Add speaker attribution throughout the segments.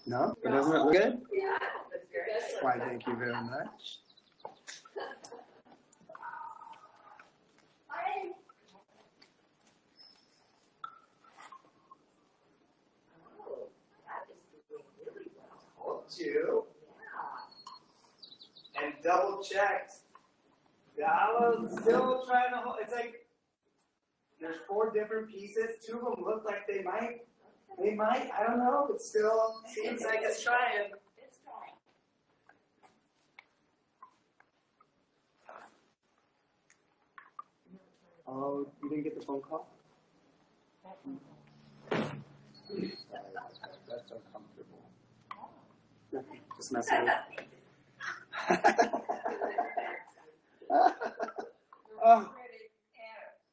Speaker 1: No? But doesn't it look good?
Speaker 2: Yeah.
Speaker 1: Why, thank you very much.
Speaker 2: Oh, that is doing really well.
Speaker 1: Told you.
Speaker 2: Yeah.
Speaker 1: And double checked. The aloe's still trying to hold. It's like there's 4 different pieces. 2 of them look like they might. I don't know, but still seems like it's trying.
Speaker 2: It's trying.
Speaker 1: Oh, you didn't get the phone call? That's uncomfortable. Just messing with Oh,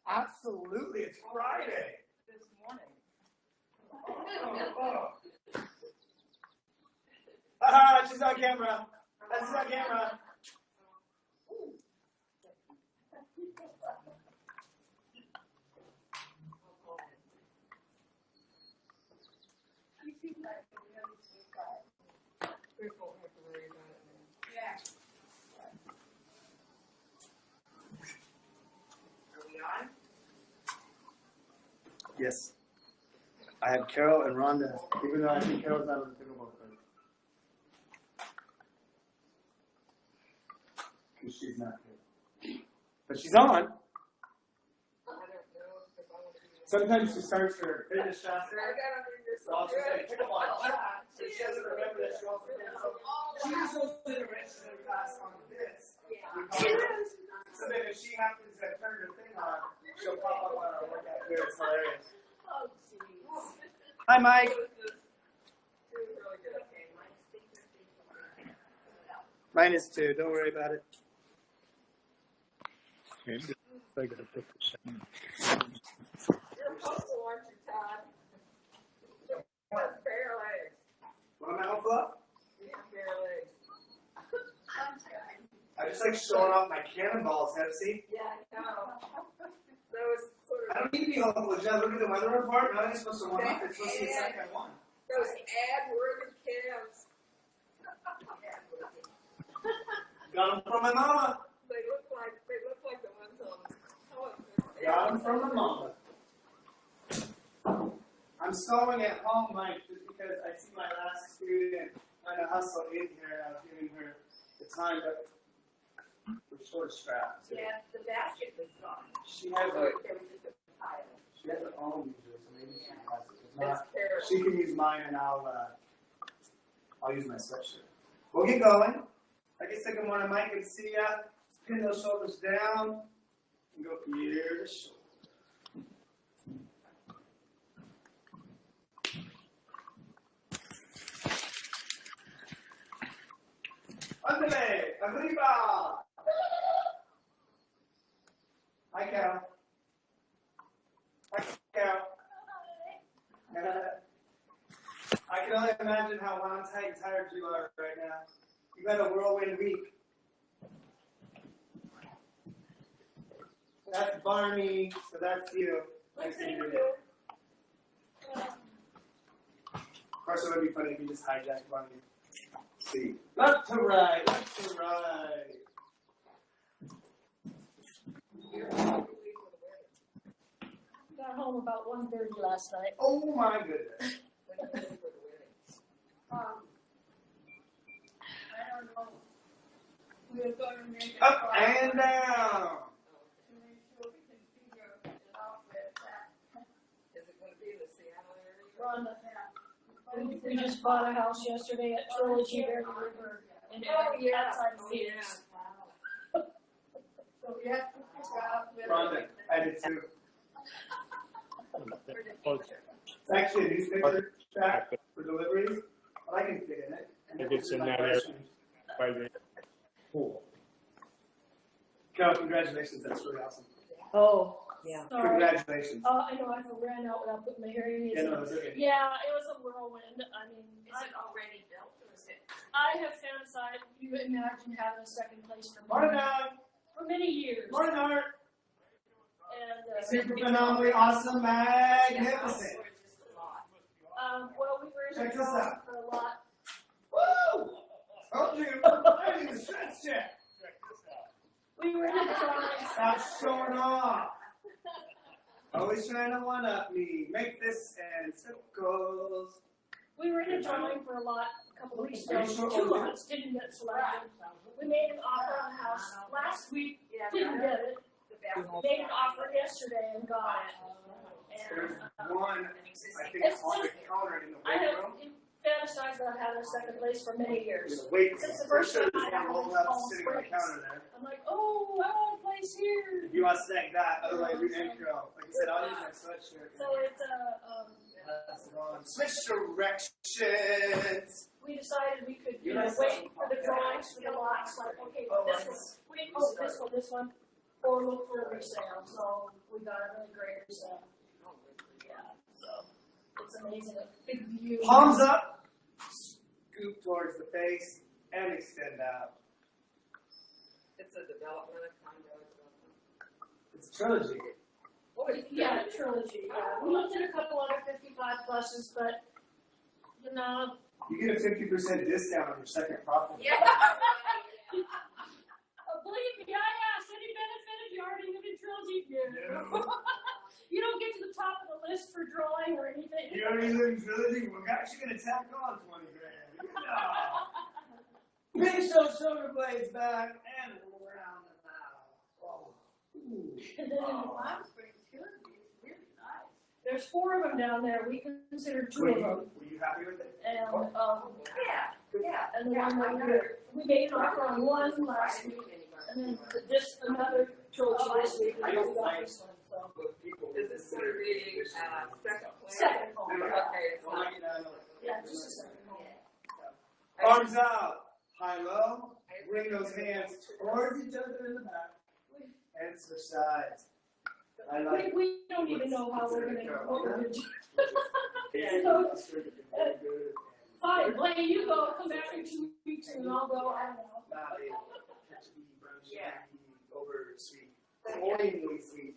Speaker 1: absolutely. It's Friday.
Speaker 2: This morning.
Speaker 1: She's on camera. She's on camera. Yes. I have Carol and Rhonda, even though I think Carol's not on the pickleball court. Because she's not here. But she's on. Sometimes she starts her fitness shot. So I'll just say pickleball. So she doesn't remember that she also did. She just goes to the register class on this. So then if she happens to turn her thing on, she'll pop up on our workout here. It's hilarious.
Speaker 2: Oh, jeez.
Speaker 1: Hi, Mike. Mine is too. Don't worry about it.
Speaker 3: I gotta put this in.
Speaker 2: You're hopeful, aren't you, Todd? Bare legs.
Speaker 1: Want my hopeful up?
Speaker 2: Yeah, bare legs.
Speaker 1: I just like showing off my cannonballs, Hepsi.
Speaker 2: Yeah, I know. That was sort
Speaker 1: I
Speaker 2: of
Speaker 1: don't need to be hopeful. Just look at the weather report. Not only supposed to warm up, it's supposed to be a second one.
Speaker 2: those ad-worthy calves.
Speaker 1: Got them from my mama.
Speaker 2: They look like the ones on.
Speaker 1: Got them from my mama. I'm stalling at home, Mike, just because I see my last student trying to hustle in here, and I was giving her the time, but we're short strapped. So
Speaker 2: Yeah, the basket was gone.
Speaker 1: she has
Speaker 2: There
Speaker 1: a
Speaker 2: was just a pile.
Speaker 1: she has her own user, so maybe she has it. If
Speaker 2: That's
Speaker 1: not,
Speaker 2: terrible.
Speaker 1: she can use mine, and I'll use my sweatshirt. We'll get going. Like I said, good morning, Mike. Good to see ya. Just pin those shoulders down and go ear to shoulder. Andale, arriba. Hi, Carol. Hi, Carol. I can only imagine how wound tight and tired you are right now. You've had a whirlwind week. That's Barney, so that's you. Nice to meet you. Of course, it would be funny if you just hijacked Barney. See. Left to right, left to right.
Speaker 4: Got home about 1:30 last night.
Speaker 1: Oh my goodness.
Speaker 4: I don't know. We were going to make it
Speaker 1: Up and down.
Speaker 4: to make sure we can figure it out with that.
Speaker 2: Is it going to be in the Seattle area?
Speaker 4: Rhonda, we just bought a house yesterday at Trilogy Bear River in outside Phoenix. So we have to figure out
Speaker 1: Rhonda, I did too.
Speaker 3: Oh,
Speaker 1: It's actually a newspaper track for deliveries, but I can fit in it. And
Speaker 3: If it's in that area. by the
Speaker 1: Cool. Carol, congratulations. That's really awesome.
Speaker 5: Oh, yeah.
Speaker 4: Sorry.
Speaker 1: Congratulations.
Speaker 4: I know I ran out without putting my hearing aids
Speaker 1: Yeah,
Speaker 4: in.
Speaker 1: no, it's okay.
Speaker 4: Yeah, it was a whirlwind. I mean,
Speaker 2: Is it already built or is it?
Speaker 4: I have fantasized. You imagine having a second place for
Speaker 1: Morning, Doug.
Speaker 4: for many years.
Speaker 1: Morning, Art.
Speaker 4: And
Speaker 1: Super phenomenally awesome, magnificent.
Speaker 2: Or just a lot?
Speaker 4: well, we were in
Speaker 1: Check
Speaker 4: the
Speaker 1: this
Speaker 4: house
Speaker 1: out.
Speaker 4: for a lot
Speaker 1: need a stretch check.
Speaker 4: We were in a drawing.
Speaker 1: Stop showing off. Always trying to one up me. Make this and circles.
Speaker 4: We were in a drawing for a lot a couple of weeks ago.
Speaker 1: Are you sure?
Speaker 4: 2 lots didn't get selected. We made an offer on the house last week, didn't get it. Made an offer yesterday and got it.
Speaker 1: There's
Speaker 4: And,
Speaker 1: one, I think,
Speaker 4: It's
Speaker 1: on the
Speaker 4: just-
Speaker 1: counter in the
Speaker 4: I
Speaker 1: weight
Speaker 4: have
Speaker 1: room.
Speaker 4: fantasized about having a second place for many years.
Speaker 1: There's a weight
Speaker 4: Since the
Speaker 1: room.
Speaker 4: first
Speaker 1: There's
Speaker 4: time I
Speaker 1: one
Speaker 4: had
Speaker 1: rolled
Speaker 4: one
Speaker 1: up
Speaker 4: Palm
Speaker 1: sitting on the
Speaker 4: Springs.
Speaker 1: counter there.
Speaker 4: I'm like, oh, I want a place here.
Speaker 1: If you want to snag that, otherwise you're intro. Like I said, I'll use my sweatshirt.
Speaker 4: So it's
Speaker 1: That's the one. Switch directions.
Speaker 4: we decided we could,
Speaker 1: You
Speaker 4: you know,
Speaker 1: guys
Speaker 4: wait
Speaker 1: have
Speaker 4: for the drawings for the lots, like, okay,
Speaker 1: Oh,
Speaker 4: this
Speaker 1: nice.
Speaker 4: one, this one, or look for a resale, so we got a really great resale. Yeah, so, it's amazing, a big view.
Speaker 1: Palms up. Scoop towards the face and extend out.
Speaker 2: It's a development, a condo development.
Speaker 1: It's a trilogy.
Speaker 4: Yeah, trilogy, yeah, we looked at a couple other 55 pluses, but, you know,
Speaker 1: You get a 50% discount on your second property.
Speaker 2: Yeah.
Speaker 4: believe me, I asked, any benefit if you already live in trilogy?
Speaker 1: No.
Speaker 4: You don't get to the top of the list for drawing or anything.
Speaker 1: You already live in trilogy? Well, guys, you're going to tack on 20 grand. No. Pinch those shoulder blades back and around the mouth. Oh. Ooh.
Speaker 4: There's 4 of them down there. We considered 2
Speaker 1: Were
Speaker 4: of them.
Speaker 1: you happy with it?
Speaker 4: And,
Speaker 2: Yeah.
Speaker 4: and the one that we made an offer on one last week, and then this, another trilogy this week, and then we got this one, so.
Speaker 2: Is this going to be, second place?
Speaker 4: Second home.
Speaker 2: Okay, it's not.
Speaker 4: Yeah, just a second home.
Speaker 1: Arms out. High, low. Bring those hands towards each other in the back. And switch sides. I like
Speaker 4: We don't even know how we're gonna, what we're gonna do.
Speaker 1: it.
Speaker 4: Fine, Blaine, you go, come back in 2 weeks and I'll go, I don't know.
Speaker 2: Yeah.
Speaker 1: Over sweet. Annoyingly sweet.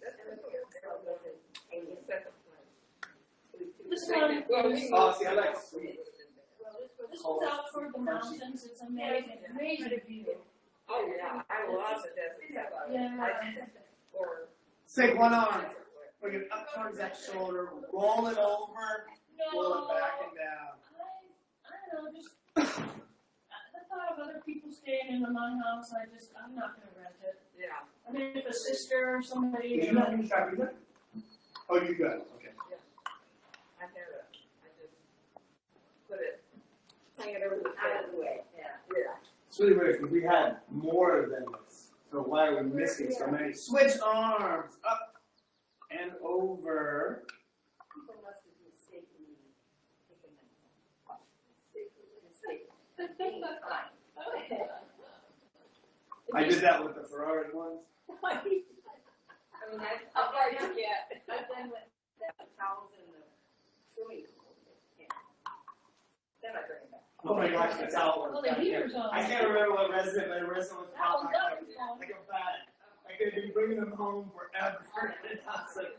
Speaker 2: And the second place.
Speaker 4: This one is,
Speaker 1: Oh, see, I like sweet.
Speaker 4: this one's out toward the mountains, it's amazing, amazing view.
Speaker 2: Oh, yeah, I love the desert.
Speaker 4: Yeah.
Speaker 2: Or.
Speaker 1: Take one arm. Bring it up towards that shoulder. Roll it over. Pull
Speaker 4: No,
Speaker 1: it back and down.
Speaker 4: I don't know, just, the thought of other people staying in my house, I'm not gonna rent it.
Speaker 2: Yeah.
Speaker 4: I mean, if a sister or somebody,
Speaker 1: Did you not use that either? Oh, you got it. Okay.
Speaker 2: I had it. I just put it, hang it over the out of the way. Yeah.
Speaker 1: It's really weird because we had more than this. So why are we missing so many? Switch arms up and over.
Speaker 2: People must have mistakenly
Speaker 1: I did that with the Ferrari ones.
Speaker 2: I mean, I've done with the towels in the swimming pool. Yeah. Then I bring it back.
Speaker 1: Oh my gosh, that's how it
Speaker 4: well,
Speaker 1: works.
Speaker 4: the heater's on.
Speaker 1: I can't remember what resident, but a resident was
Speaker 4: That one's
Speaker 1: like,
Speaker 4: up, yeah.
Speaker 1: like a bat. I could be bringing them home forever. And I was like,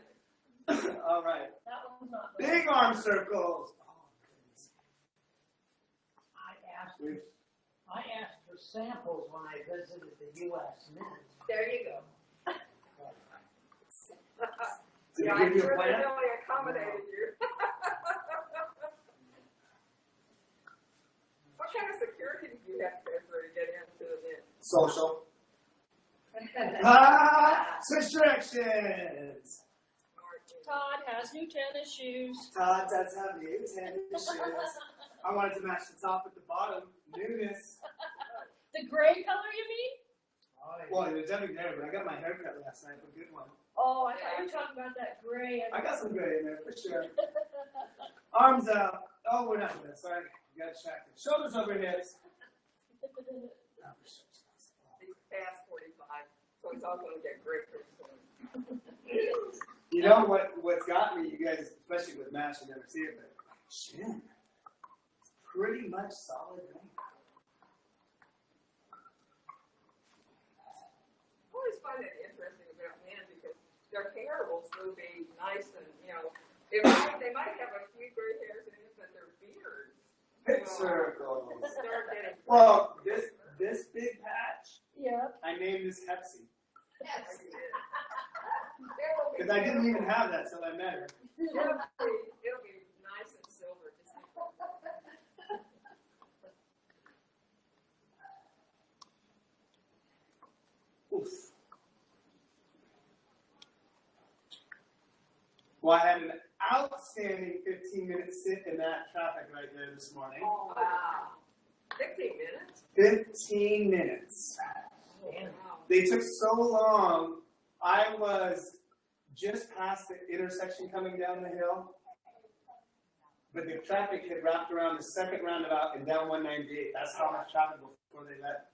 Speaker 1: all right.
Speaker 4: That one's not.
Speaker 1: Big arm circles.
Speaker 5: I asked for samples when I visited the U.S. Mint.
Speaker 2: There you go.
Speaker 1: Did
Speaker 2: Yeah,
Speaker 1: they
Speaker 2: I'm
Speaker 1: give you
Speaker 2: sure
Speaker 1: a
Speaker 2: they
Speaker 1: plan?
Speaker 2: really accommodated you. What kind of security do you have to go through to get into the
Speaker 1: Social.
Speaker 2: event?
Speaker 1: Switch directions.
Speaker 4: Todd has new tennis shoes.
Speaker 1: Todd does have new tennis shoes. I wanted to match the top with the bottom. Newness.
Speaker 4: The gray color, you mean?
Speaker 1: Well, it was definitely there, but I got my hair cut last night. A good one.
Speaker 4: Oh, I thought you were talking about that gray.
Speaker 1: I got some gray in there for sure. Arms out. Oh, we're not doing that. Sorry. You got distracted. Shoulders over hips.
Speaker 2: He's past 45, so he's all going to get great pretty soon.
Speaker 1: You know what's got me, you guys, especially with MASH, you never see it, but my chin. It's pretty much solid right now.
Speaker 2: I always find it interesting about men because their hair will still be nice and, they might have a few gray hairs in it, but their beards
Speaker 1: Hip circles.
Speaker 2: start getting.
Speaker 1: Well, this this big patch,
Speaker 4: Yeah.
Speaker 1: I named this Pepsi.
Speaker 2: Yes.
Speaker 1: Because I didn't even have that till I met her.
Speaker 2: It'll be nice and silver, just like.
Speaker 1: Oof. Well, I had an outstanding 15-minute sit in that traffic right there this morning.
Speaker 2: Oh, wow. 15 minutes?
Speaker 1: 15 minutes.
Speaker 2: Wow.
Speaker 1: They took so long. I was just past the intersection coming down the hill, but the traffic had wrapped around the second roundabout and down 198. That's how much traffic before they let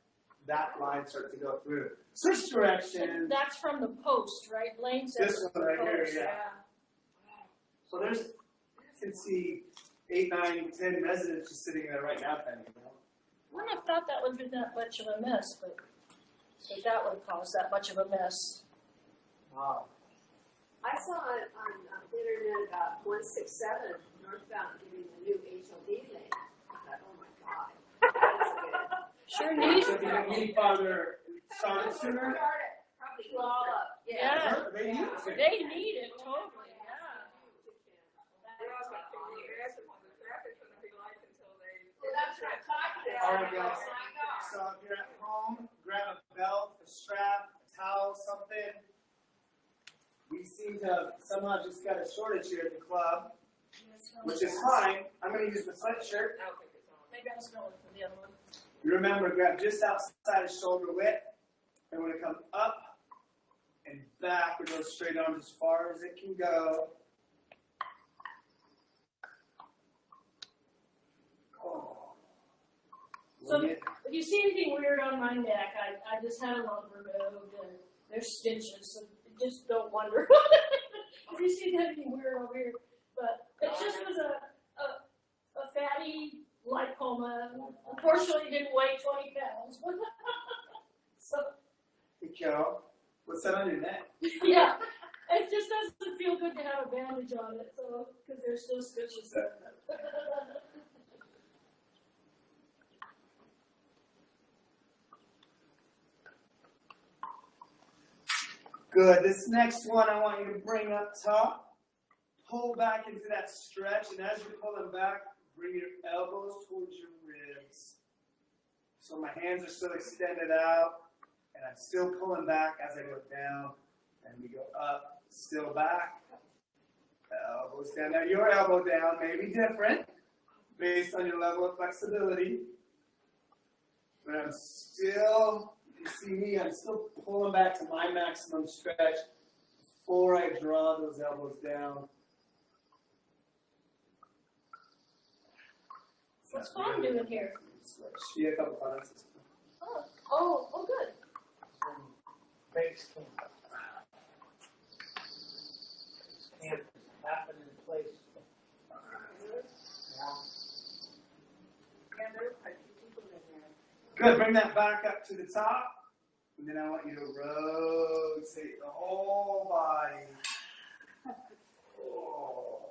Speaker 1: that line start to go through. Switch direction.
Speaker 4: That's from the post, right? Blaine said
Speaker 1: This
Speaker 4: it was
Speaker 1: one
Speaker 4: the
Speaker 1: right here,
Speaker 4: post,
Speaker 1: yeah. So there's, you can see 8, 9, 10 residents just sitting there right now, Penny. You know?
Speaker 4: Wouldn't have thought that would be that much of a mess, but that would cause that much of a mess.
Speaker 5: Wow.
Speaker 2: I saw it on the internet about 167 northbound getting the new HOV lane. I thought, oh my God. That's good.
Speaker 4: Sure needs
Speaker 1: So if you can leave farther, start sooner.
Speaker 2: Probably all up.
Speaker 4: Yeah.
Speaker 1: They need to.
Speaker 4: They need it totally, yeah.
Speaker 2: That's what I'm talking
Speaker 1: All
Speaker 2: about.
Speaker 1: right, guys. So if you're at home, grab a belt, a strap, a towel, something. We seem to have somehow just got a shortage here at the club, which is fine. I'm going to use the sweatshirt.
Speaker 4: Maybe I was going for the other one.
Speaker 1: Remember, grab just outside of shoulder width. And we're going to come up and back with those straight arms as far as it can go. Oh.
Speaker 4: So if you see anything weird on my neck, I just had a lump removed and there's stitches, so just don't wonder if you see anything weird over here. But it just was a fatty lipoma. Unfortunately, it didn't weigh 20 pounds. So
Speaker 1: Hey, Carol, what's that on your neck?
Speaker 4: yeah, it just doesn't feel good to have a bandage on it, so because there's still stitches.
Speaker 1: Good. This next one I want you to bring up top. Pull back into that stretch, and as you're pulling back, bring your elbows towards your ribs. So my hands are still extended out, and I'm still pulling back as I go down, and we go up, still back. Elbows down. Now your elbow down may be different based on your level of flexibility, but I'm still, you see me, I'm still pulling back to my maximum stretch before I draw those elbows down.
Speaker 4: What's Fawn doing here?
Speaker 1: She had a couple classes.
Speaker 4: Oh, good.
Speaker 5: Base camp. Base camp is happening in place.
Speaker 1: Good, bring that back up to the top. And then I want you to rotate the whole body. Oh.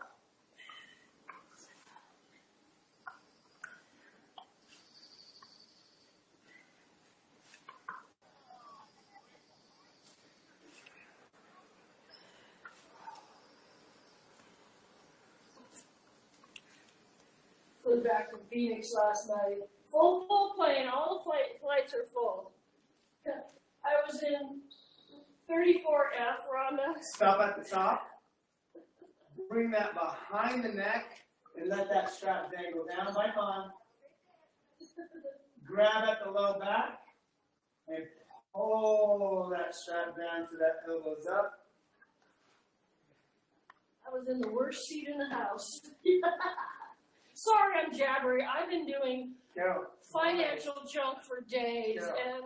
Speaker 4: Flew back from Phoenix last night. Full plane. All the flights are full. I was in 34F, Rhonda.
Speaker 1: Stop at the top. Bring that behind the neck and let that strap dangle down. Bike on. Grab at the low back and pull that strap down so that elbow's up.
Speaker 4: I was in the worst seat in the house. Sorry, I'm jabbery. I've been doing
Speaker 1: Carol.
Speaker 4: financial junk for days,
Speaker 1: Yeah.
Speaker 4: and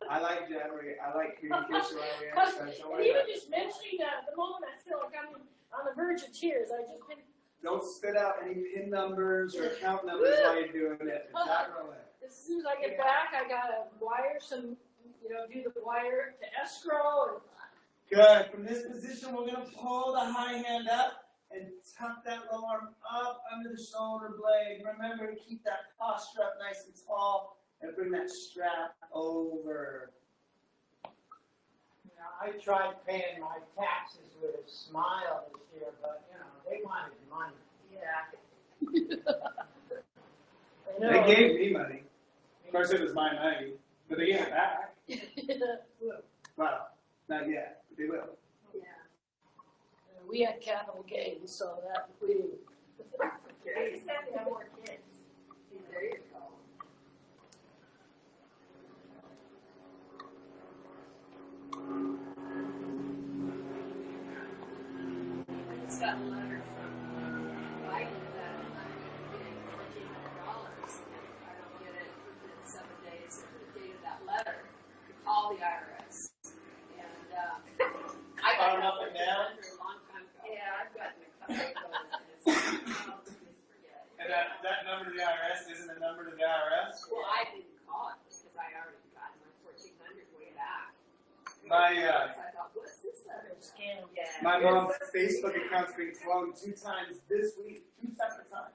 Speaker 1: I like jabbery. I like communication around the
Speaker 4: Because
Speaker 1: exercise. Don't
Speaker 4: and
Speaker 1: worry
Speaker 4: even
Speaker 1: about it.
Speaker 4: just mentioning that, at the moment I feel like I'm on the verge of tears. I just been,
Speaker 1: Don't spit out any pin numbers or account numbers while you're doing it. That way.
Speaker 4: as soon as I get back, I gotta wire some, do the wire to escrow. And
Speaker 1: Good. From this position, we're going to pull the high hand up and tuck that low arm up under the shoulder blade. Remember to keep that posture up nice and tall and bring that strap over.
Speaker 5: You know, I tried paying my taxes with a smile this year, but, you know, they wanted money.
Speaker 2: Yeah.
Speaker 4: I know.
Speaker 1: They gave me money. Of course, it was my money, but they gave it back. Well, not yet, but they will.
Speaker 2: Yeah.
Speaker 4: We had capital gains, so that we.
Speaker 2: You just have to have more kids. See, there you go. I just got a letter from Biden that I'm getting $1,400. If I don't get it within 7 days of the date of that letter, to call the IRS. And I got
Speaker 1: Nothing now?
Speaker 2: a long time ago. Yeah, I've gotten a couple of those. And it's like, please forget it.
Speaker 1: And that number to the IRS isn't a number to the IRS?
Speaker 2: Well, I didn't call it because I already got my 1,400 way back.
Speaker 1: My,
Speaker 2: So I thought, what's this other
Speaker 4: Scam.
Speaker 2: Yeah.
Speaker 1: My mom's Facebook account's been cloned 2 times this week, 2 separate times.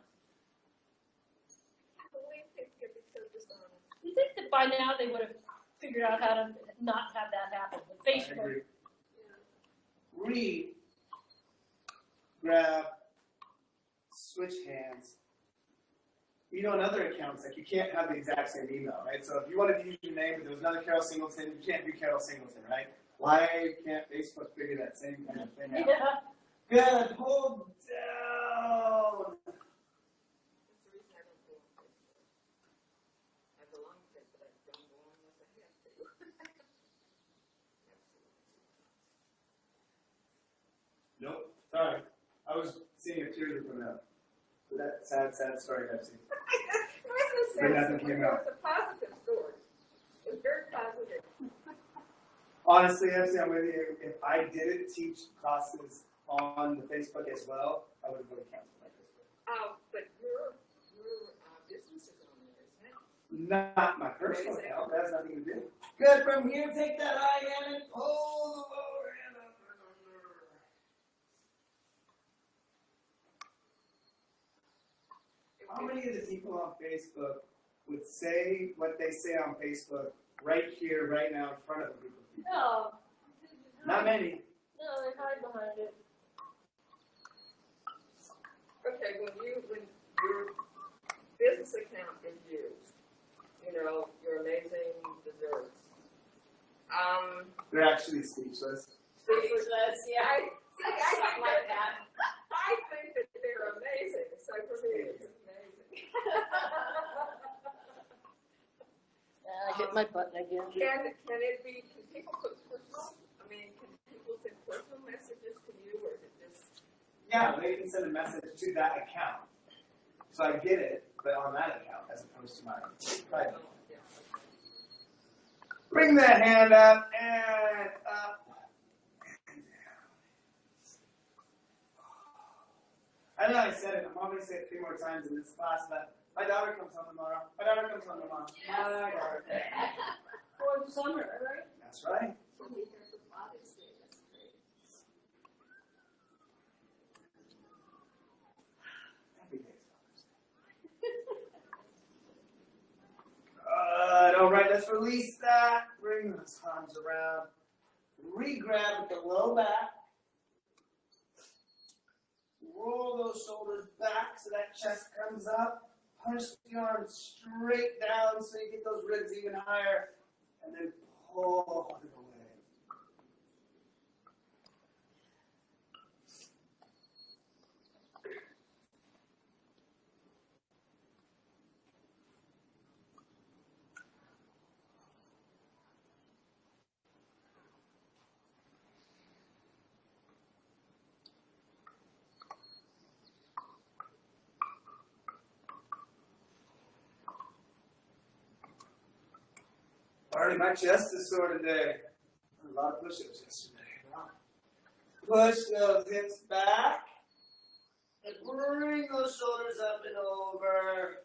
Speaker 4: You think that by now they would have figured out how to not have that happen? But
Speaker 1: I
Speaker 4: Facebook,
Speaker 1: agree. Read, grab, switch hands. You know, in other accounts, like you can't have the exact same email, right? So if you wanted to use your name, but there was another Carol Singleton, you can't be Carol Singleton, right? Why can't Facebook figure that same kind of thing out?
Speaker 4: yeah.
Speaker 1: Good, hold down.
Speaker 2: That's the reason I don't go on Facebook. I belong to it, but I don't go on unless I have to.
Speaker 1: Nope, sorry. I was seeing if tears were coming out. That sad story, Pepsi. But nothing came out.
Speaker 2: It was a positive story. It was very positive.
Speaker 1: Honestly, Pepsi, I'm with you. If I didn't teach classes on the Facebook as well, I would have really canceled my Facebook.
Speaker 2: But your business is on there, isn't it?
Speaker 1: Not my personal account. That has nothing to do. Good. From here, take that high hand and pull the lower hand up and under. How many of the people on Facebook would say what they say on Facebook right here, right now, in front of the people?
Speaker 4: No.
Speaker 1: Not many.
Speaker 4: No, they hide behind it.
Speaker 2: Okay, when your business account is used, you know, your amazing desserts.
Speaker 1: They're actually speechless.
Speaker 2: Speechless, yeah. Something like that. I think that they're amazing, so for me, it's amazing.
Speaker 4: I hit my button again.
Speaker 2: Can it be, can people put personal, I mean, can people send personal messages to you, or is it just?
Speaker 1: Yeah, they can send a message to that account. So I get it, but on that account as opposed to my private.
Speaker 2: Yeah.
Speaker 1: Bring that hand up and up and down. I know I said it. I'm going to say it 3 more times in this class, but my daughter comes home tomorrow. My daughter comes home tomorrow. My daughter.
Speaker 4: For the summer, right?
Speaker 1: That's right.
Speaker 2: So we have the Father's Day, that's great.
Speaker 1: Every day is Father's Day. Good. All right, let's release that. Bring those arms around. Re-grab at the low back. Roll those shoulders back so that chest comes up. Push the arms straight down so you get those ribs even higher. And then pull it away. Already, my chest is sore today. A lot of push-ups yesterday. Push those hips back. And bring those shoulders up and over.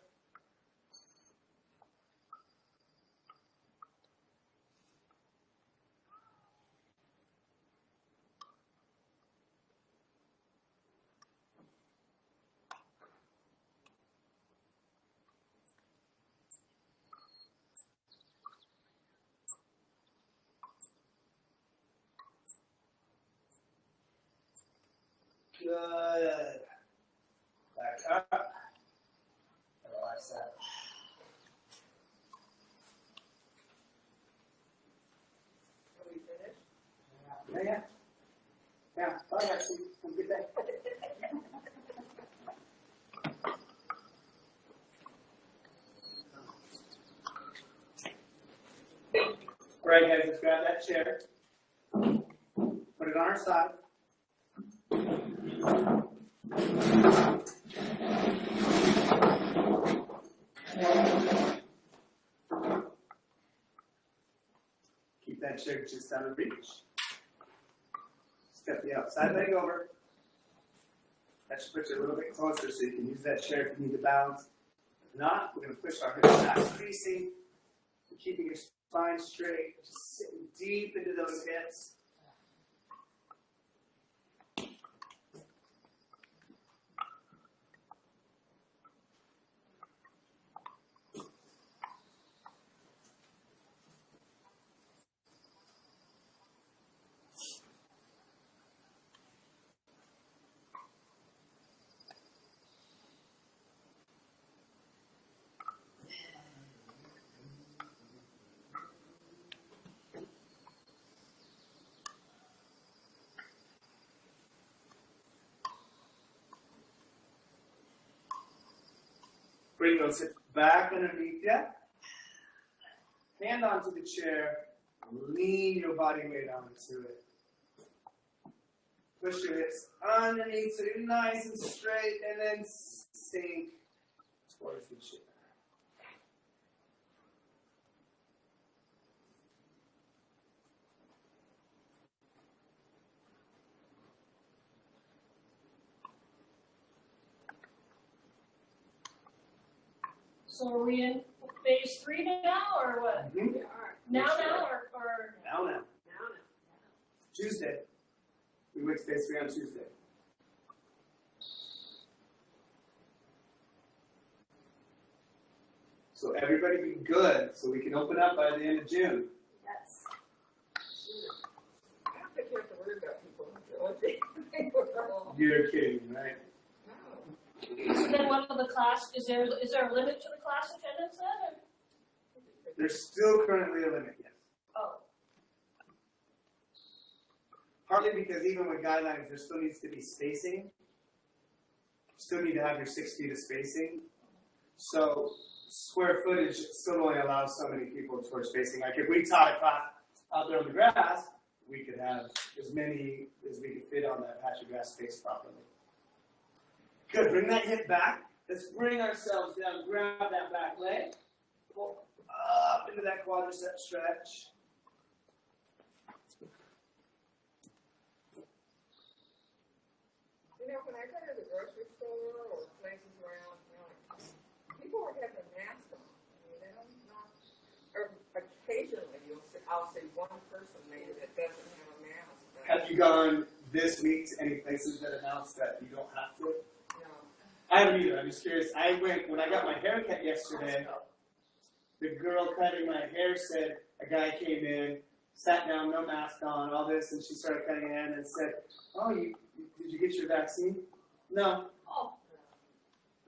Speaker 1: Good. Back up. Relax that.
Speaker 2: Are we finished?
Speaker 1: Yeah. Yeah. Bye, Lexi. Have a good day. All right, guys, let's grab that chair. Put it on our side. Keep that chair just out of reach. Step the outside leg over. That should put you a little bit closer so you can use that chair if you need to balance. If not, we're going to push our hips back, creasing, keeping your spine straight, just sitting deep into those hips. Bring those hips back underneath you. Hand onto the chair. Lean your body weight onto it. Push your hips underneath so you're nice and straight, and then sink towards the chair.
Speaker 4: So are we in phase 3 now, or what?
Speaker 1: Mm-hmm.
Speaker 2: We are.
Speaker 4: Now,
Speaker 1: Sure.
Speaker 4: or
Speaker 1: Now.
Speaker 2: Now.
Speaker 1: Tuesday. We went to phase 3 on Tuesday. So everybody be good so we can open up by the end of June.
Speaker 2: Yes.
Speaker 6: I don't think you have to worry about people until
Speaker 1: You're kidding, right?
Speaker 6: No.
Speaker 4: so then what of the class, is there a limit to the class attendance then?
Speaker 1: There's still currently a limit, yes.
Speaker 4: Oh,
Speaker 1: Partly because even with guidelines, there still needs to be spacing. You still need to have your 6 feet of spacing. So square footage still only allows so many people towards spacing. Like if we taught a class out there on the grass, we could have as many as we could fit on that patch of grass spaced properly. Good, bring that hip back. Let's bring ourselves down, grab that back leg, pull up into that quadricep stretch.
Speaker 6: You know, when I go to the grocery store or places around, people are having masks on. I mean, they don't not, or occasionally I'll see one person maybe that doesn't have a mask. But
Speaker 1: Have you gone this week to any places that announced that you don't have to?
Speaker 6: no.
Speaker 1: I haven't either. I'm just curious. I went, when I got my hair cut yesterday, the girl cutting my hair said, a guy came in, sat down, no mask on, all this, and she started cutting it in and said, oh, did you get your vaccine? No.
Speaker 2: Oh.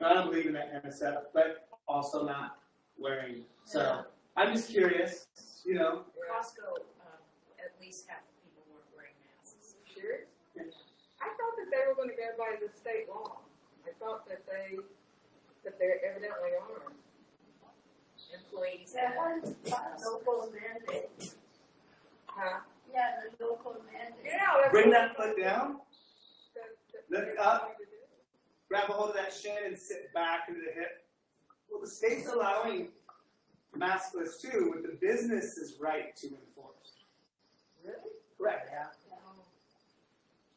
Speaker 1: No, I don't believe in that kind of stuff, but also not wearing. So I'm just curious, you know.
Speaker 2: Costco, at least half the people weren't wearing masks.
Speaker 6: Sure.
Speaker 1: Yeah.
Speaker 6: I thought that they were going to go by the state law. I thought that they evidently are.
Speaker 2: Employees
Speaker 7: That
Speaker 2: have.
Speaker 7: was local mandate.
Speaker 6: Huh?
Speaker 7: Yeah, the local mandate.
Speaker 6: Yeah. That's
Speaker 1: Bring
Speaker 6: what-
Speaker 1: that foot down, lift
Speaker 6: they're
Speaker 1: up.
Speaker 6: going to do.
Speaker 1: grab a hold of that shin and sit back into the hip. Well, the state's allowing maskless too, with the business's right to enforce.
Speaker 6: Really?
Speaker 1: Correct. Yeah.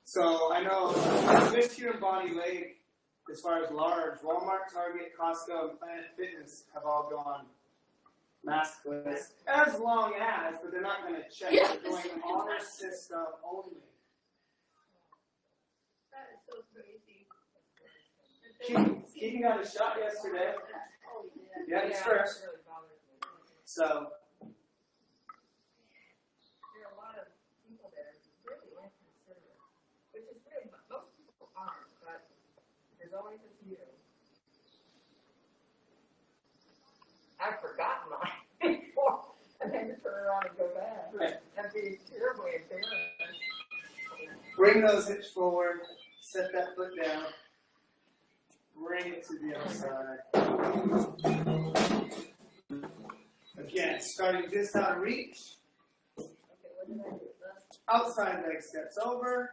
Speaker 1: So I know just here in Bonnie Lake, as far as large, Walmart, Target, Costco, and Planet Fitness have all gone maskless, as long as, but they're not going to check.
Speaker 4: Yeah.
Speaker 1: They're going honor system only.
Speaker 7: That is so crazy.
Speaker 1: Keaton got a shot yesterday.
Speaker 7: Oh, yeah.
Speaker 1: Yeah, it's
Speaker 6: Yeah,
Speaker 1: first.
Speaker 6: that really bothers me.
Speaker 1: So
Speaker 6: There are a lot of people that are really inconsiderate, which is really, most people aren't. only just you. I've forgotten mine before, and then to turn around and go back.
Speaker 1: Right.
Speaker 6: And be terribly embarrassed.
Speaker 1: Bring those hips forward. Set that foot down. Bring it to the other side. Again, starting just out of reach.
Speaker 2: Okay, what did I do? Left.
Speaker 1: Outside leg steps over.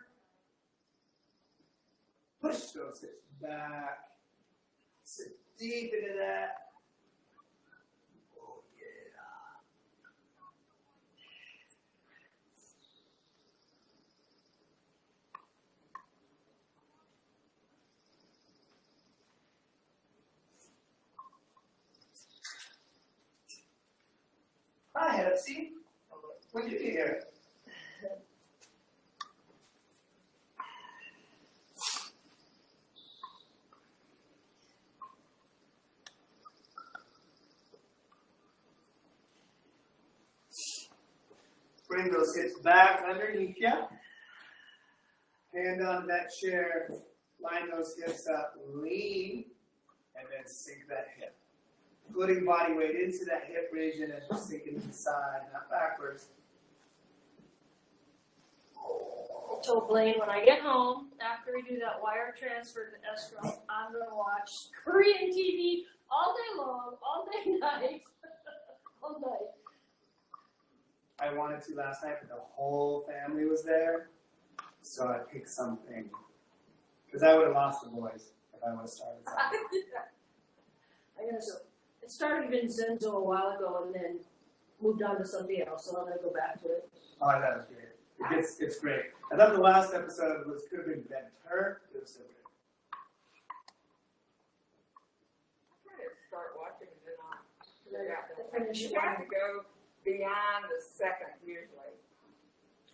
Speaker 1: Push those hips back. Sit deep into that. Oh, yeah. Hi, Hepsi. When did you get here? Bring those hips back underneath you. Hand on that chair. Line those hips up. Lean. And then sink that hip. Putting body weight into that hip region as you're sinking to the side, not backwards.
Speaker 4: I told Blaine when I get home, after we do that wire transfer to escrow, I'm going to watch Korean TV all day long, all day night, all night.
Speaker 1: I wanted to last night, but the whole family was there. So I picked something. Because I would have lost the boys if I would have started something.
Speaker 4: I guess it started Vincenzo a while ago and then moved on to something else, so I'm going to go back to it.
Speaker 1: Oh, that was great. It's great. I thought the last episode could have been better. It was so good.
Speaker 6: I'm trying to start watching and then I'll
Speaker 4: Then
Speaker 6: figure out
Speaker 4: I
Speaker 6: the
Speaker 4: finish
Speaker 6: You have to go beyond the second usually.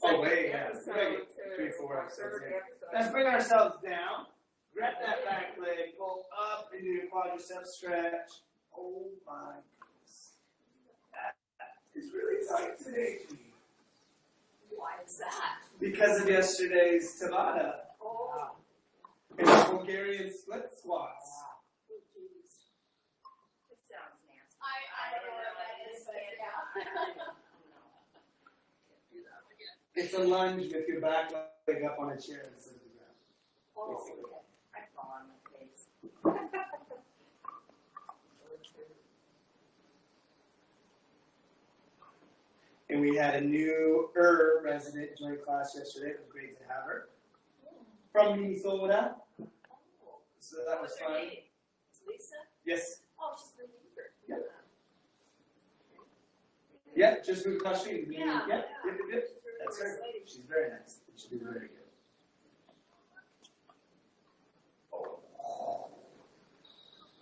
Speaker 1: Oh, wait, yeah.
Speaker 6: Episode
Speaker 1: Maybe 3, 4
Speaker 6: two, or
Speaker 1: episodes
Speaker 6: third
Speaker 1: in.
Speaker 6: episode.
Speaker 1: Let's bring ourselves down. Grab that back leg. Pull up into your quadriceps stretch. Oh, my goodness. That is really tight today, G.
Speaker 2: Why is that?
Speaker 1: Because of yesterday's Tabata
Speaker 2: Oh,
Speaker 1: and the Bulgarian split squats.
Speaker 2: jeez.
Speaker 7: It sounds nasty.
Speaker 2: I don't know what that is, but yeah. Can't do that again.
Speaker 1: It's a lunge with your back leg up on a chair instead of the ground.
Speaker 2: Oh,
Speaker 1: Basically.
Speaker 2: okay.
Speaker 7: I fall on my face.
Speaker 1: And we had a new resident join class yesterday. It was great to have her. From Minnesota.
Speaker 2: Oh.
Speaker 1: So that was
Speaker 2: What's her
Speaker 1: fun.
Speaker 2: name? Lisa?
Speaker 1: Yes.
Speaker 2: Oh, she's the neighbor.
Speaker 1: Yeah. Yeah, just moved across the street.
Speaker 2: Yeah.
Speaker 1: Yep.
Speaker 2: She's a really
Speaker 1: That's
Speaker 2: nice
Speaker 1: her.
Speaker 2: lady.
Speaker 1: She's very nice. She'll be very good.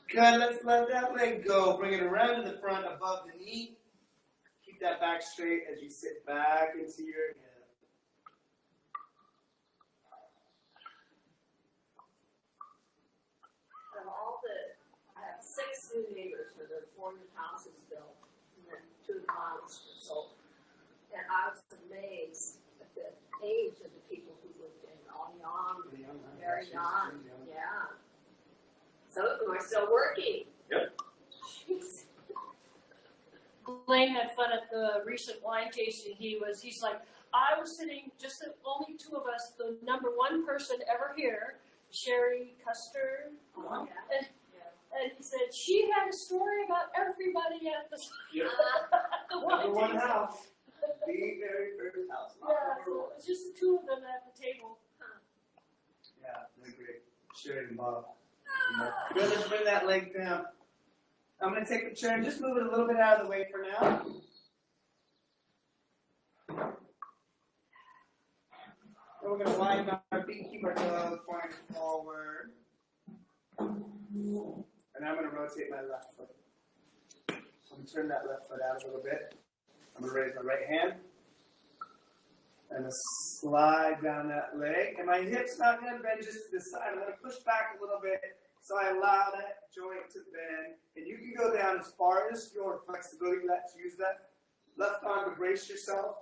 Speaker 1: Good, let's let that leg go. Bring it around to the front above the knee. Keep that back straight as you sit back into your hip.
Speaker 2: Of all I have 6 new neighbors where the 4 new houses built, and then 2 of the moms were sold. And I was amazed at the age of the people who lived in, all young, very young, yeah. Some of them are still working.
Speaker 1: Yep.
Speaker 2: Jeez.
Speaker 4: Blaine had fun at the recent wine tasting. He's like, I was sitting, just the only 2 of us, the number 1 person ever here, Sherry Custer.
Speaker 2: Oh,
Speaker 4: And he said, she had a story about everybody at the,
Speaker 1: Yep.
Speaker 4: the wine
Speaker 1: Number 1
Speaker 4: tasting.
Speaker 1: house. The very first house. Not
Speaker 4: Yeah,
Speaker 1: number
Speaker 4: so
Speaker 1: 1.
Speaker 4: it's just the 2 of them at the table.
Speaker 1: Yeah, they're great. Sherry and Bob. Good, let's bring that leg down. I'm going to take the chair and just move it a little bit out of the way for now. And we're going to widen our feet, keep our toes pointing forward. And I'm going to rotate my left foot. So I'm going to turn that left foot out a little bit. I'm going to raise my right hand. And slide down that leg. And my hip's not going to bend just to the side. I'm going to push back a little bit so I allow that joint to bend. And you can go down as far as your flexibility lets use that left arm to brace yourself.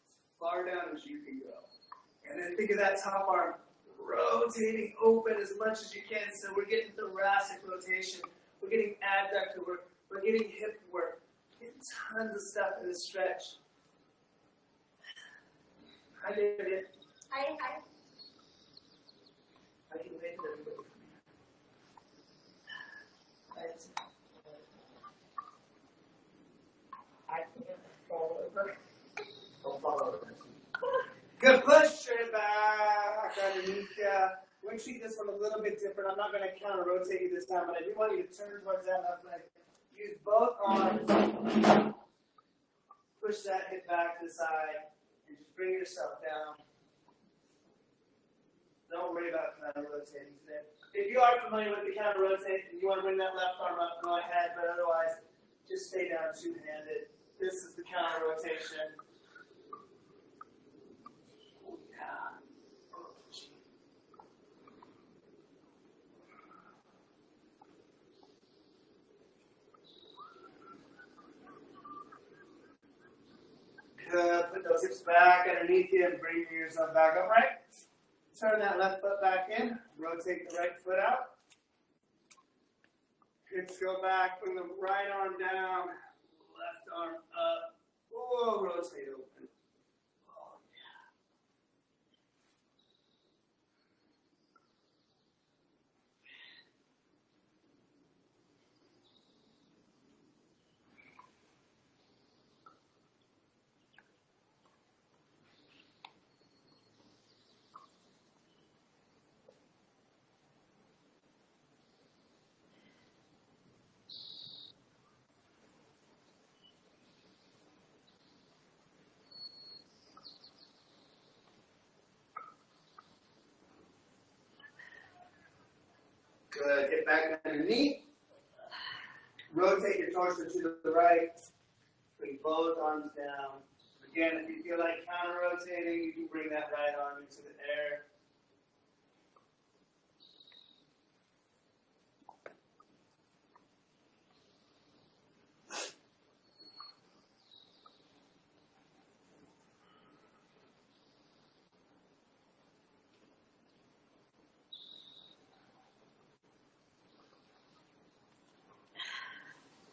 Speaker 1: As far down as you can go. And then think of that top arm rotating open as much as you can. So we're getting thoracic rotation. We're getting adductor work. We're getting hip work. Getting tons of stuff in this stretch. Hi, David.
Speaker 2: Hi.
Speaker 1: I can wait for everybody.
Speaker 6: I can't fall over.
Speaker 1: Don't fall over. Good push, straight back underneath ya. We're going to treat this one a little bit different. I'm not going to counter rotate you this time, but I do want you to turn towards that left leg. Use both arms. Push that hip back to the side and just bring yourself down. Don't worry about counter rotating today. If you are familiar with the counter rotate and you want to bring that left arm up, go ahead, but otherwise, just stay down two-handed. This is the counter rotation. Oh, yeah. Oh, gee. Good. Put those hips back underneath you and bring yourself back upright. Turn that left foot back in. Rotate the right foot out. Hips go back. Bring the right arm down. Left arm up. Whoa, rotate open. Oh, yeah. Good. Get back underneath. Rotate your torso to the right. Bring both arms down. Again, if you feel like counter rotating, you can bring that right arm into the air.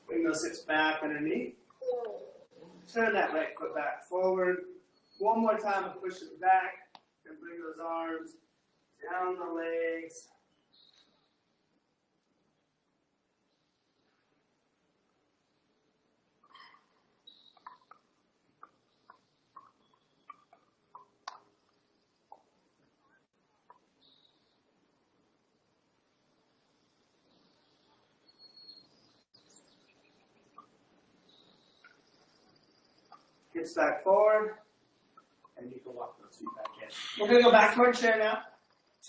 Speaker 1: Bring those hips back underneath. Turn that right foot back forward. One more time and push it back. And bring those arms down the legs. Hips back forward, and you can walk those feet back in. We're going to go back to our chair now.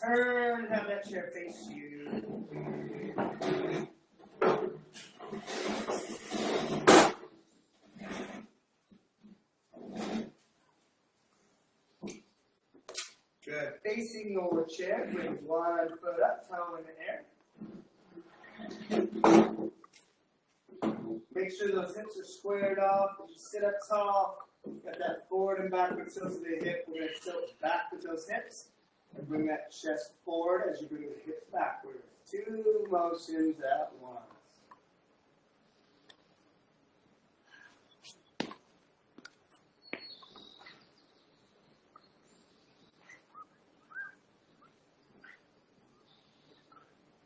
Speaker 1: Turn and have that chair face you. Good. Facing your chair, bring one foot up, toe in the air. Make sure those hips are squared off. As you sit up tall, got that forward and backward tilt of the hip. We're going to tilt back with those hips and bring that chest forward as you bring the hips backward. Two motions at once.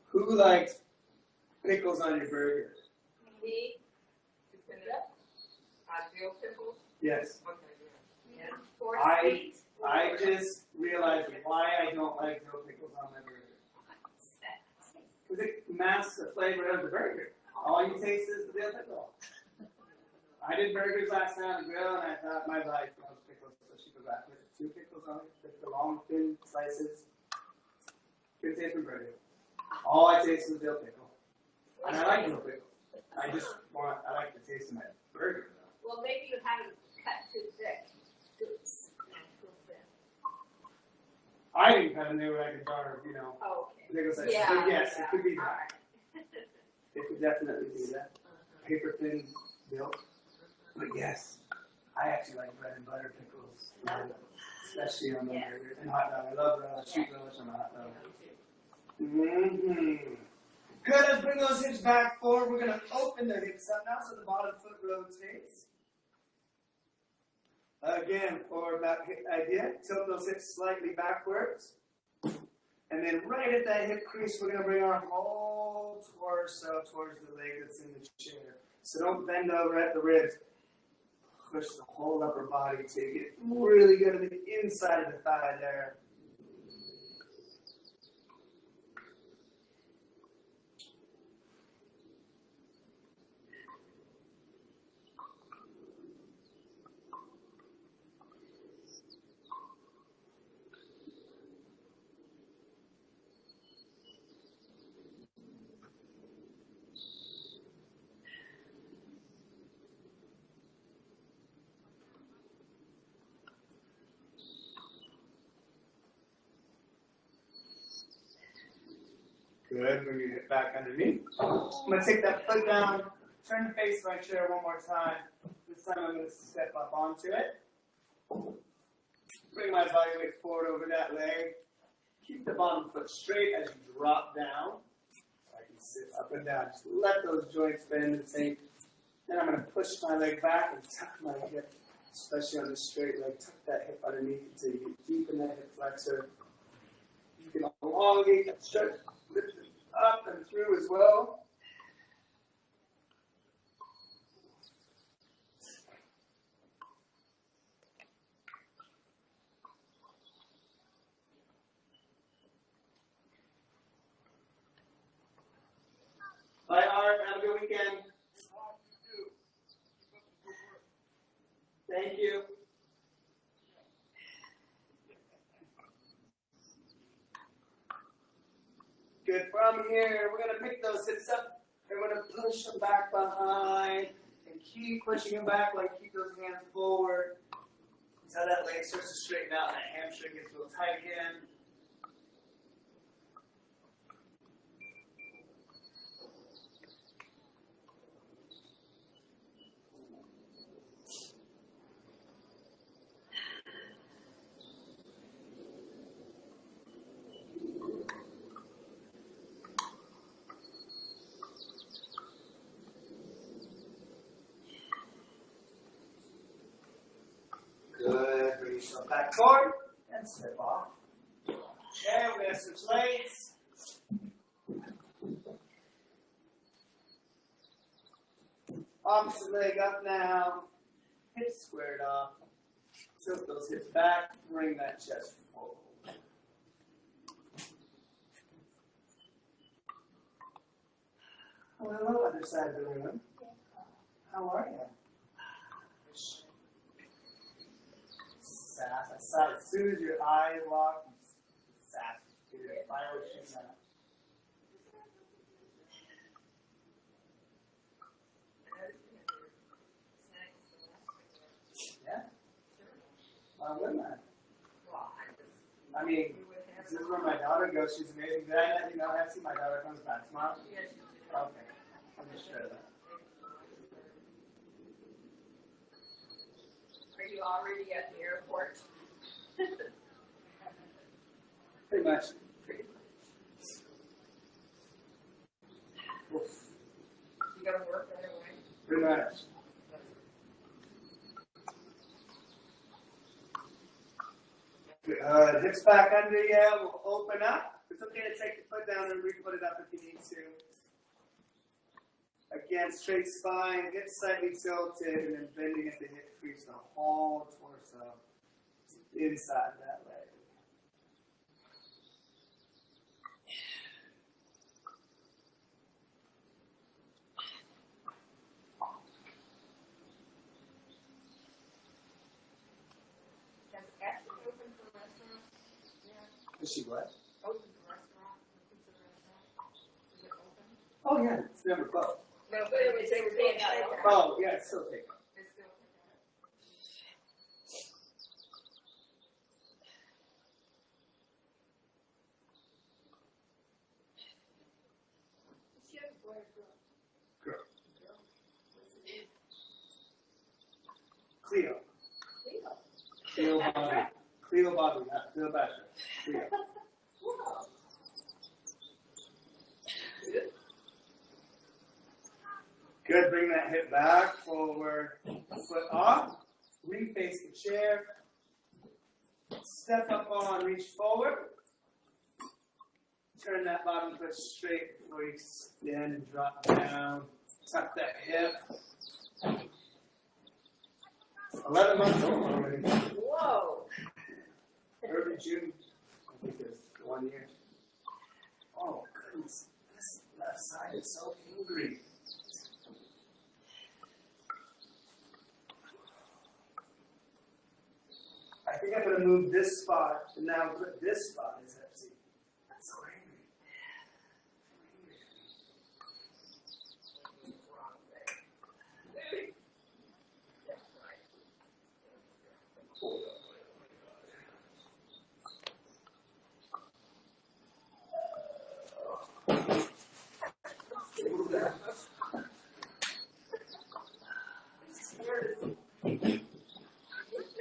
Speaker 1: Who likes pickles on your burger?
Speaker 2: Me.
Speaker 6: Dill pickles?
Speaker 1: Yes.
Speaker 6: Okay, yeah.
Speaker 2: Yeah. Four
Speaker 1: I
Speaker 2: sweet.
Speaker 1: just realized why I don't like dill pickles on my burger. Because it masks the flavor of the burger. All you taste is the dill pickle. I did burgers last night on the grill, and I thought my wife loves pickles, so she put back with 2 pickles on it, with the long, thin slices. Good taste of burger. All I taste is dill pickle. And I like dill pickle. I like the taste of my burger, though.
Speaker 2: Well, maybe you haven't cut too thick. Oops. Too thin.
Speaker 1: I didn't cut a new like a jar of,
Speaker 2: Oh, okay.
Speaker 1: pickle slices.
Speaker 2: Yeah.
Speaker 1: But yes,
Speaker 2: yeah.
Speaker 1: it could be
Speaker 2: All
Speaker 1: that.
Speaker 2: right.
Speaker 1: It could definitely do that. Paper thin dill. But yes, I actually like bread and butter pickles. Especially on the burger and hot dog. I love sweet relish on a hot dog.
Speaker 2: Yeah,
Speaker 1: Mm-hmm. Good, let's bring those hips back forward. We're going to open the hips up now so the bottom foot rotates. Again, forward back hip idea. Tilt those hips slightly backwards. And then right at that hip crease, we're going to bring our whole torso towards the leg that's in the chair. So don't bend over at the ribs. Push the whole upper body to get really good at the inside of the thigh there. Good, bring your hip back underneath. I'm going to take that foot down, turn the face of my chair one more time. This time I'm going to step up onto it. Bring my body weight forward over that leg. Keep the bottom foot straight as you drop down. So I can sit up and down. Just let those joints bend and sink. Then I'm going to push my leg back and tuck my hip, especially on the straight leg. Tuck that hip underneath until you get deep in that hip flexor. You can elongate that stretch. Lift it up and through as well. Bye, Art. Have a good weekend. Thank you. Good. From here, we're going to pick those hips up and we're going to push them back behind and keep pushing them back, like keep those hands forward until that leg starts to straighten out and that hamstring gets a little tight again. Good. Bring yourself back forward and step off. Okay, we're going to switch legs. Opposite leg up now. Hips squared off. Tilt those hips back. Bring that chest forward. Hello, other side of the room. How are you? As soon as your eyes lock, you sass. Fireworks shooting out. Yeah? Why wouldn't I? I mean, this is where my daughter goes. She's amazing. Did I let you know? I have seen my daughter comes back tomorrow. Okay. I'm just sure of that.
Speaker 2: Are you already at the airport?
Speaker 1: Pretty much. Oof.
Speaker 6: You gotta work right away.
Speaker 1: Pretty much. Hips back under you. We'll open up. It's okay to take the foot down and re-put it up if you need to. Again, straight spine, hips slightly tilted, and then bending at the hip crease, the whole torso inside that leg.
Speaker 6: Has Ashley opened for restaurant? Yeah.
Speaker 1: Is she what?
Speaker 6: Open for restaurant? Pizza restaurant? Is it open?
Speaker 1: Oh, yeah, it's never closed.
Speaker 6: No, but it was, they were doing that.
Speaker 1: Oh, yeah, it's still taken.
Speaker 6: It's still open.
Speaker 2: She has a boy or girl?
Speaker 1: Girl.
Speaker 2: What's the name?
Speaker 1: Cleo.
Speaker 2: Leo.
Speaker 1: Cleo Bonnie. Cleo Bobby, not Cleopatra. Cleo.
Speaker 2: Whoa.
Speaker 1: Good, bring that hip back, forward, foot off, reface the chair, step up on, reach forward, turn that bottom foot straight before you extend and drop down, tuck that hip. 11 months old already.
Speaker 2: Whoa.
Speaker 1: Early June, I think it's 1 year. Oh goodness, this left side is so angry. I think I'm going to move this spot and now put this spot as hip seat. That's so angry.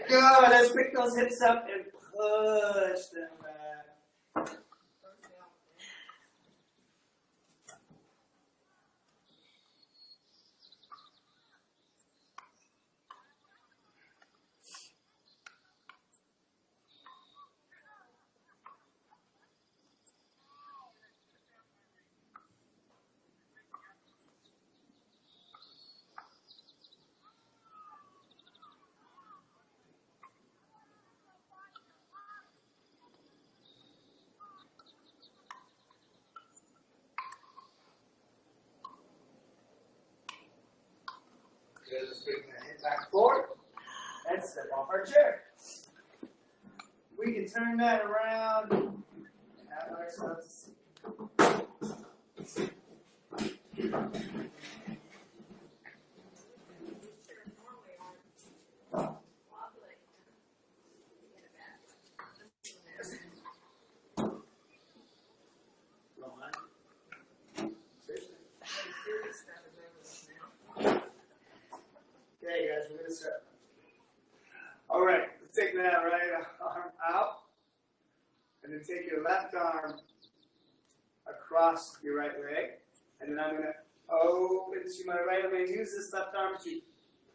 Speaker 1: Good, let's pick those hips up and push them back. Good, let's bring that hip back forward and step off our chair. We can turn that around and have ourselves a seat.
Speaker 2: Wobbly. Get it back.
Speaker 1: Don't mind. Seriously.
Speaker 6: Serious stuff is over this now.
Speaker 1: Okay, guys, we're going to start. All right, let's take that right arm out. And then take your left arm across your right leg. And then I'm going to open to my right. I'm going to use this left arm to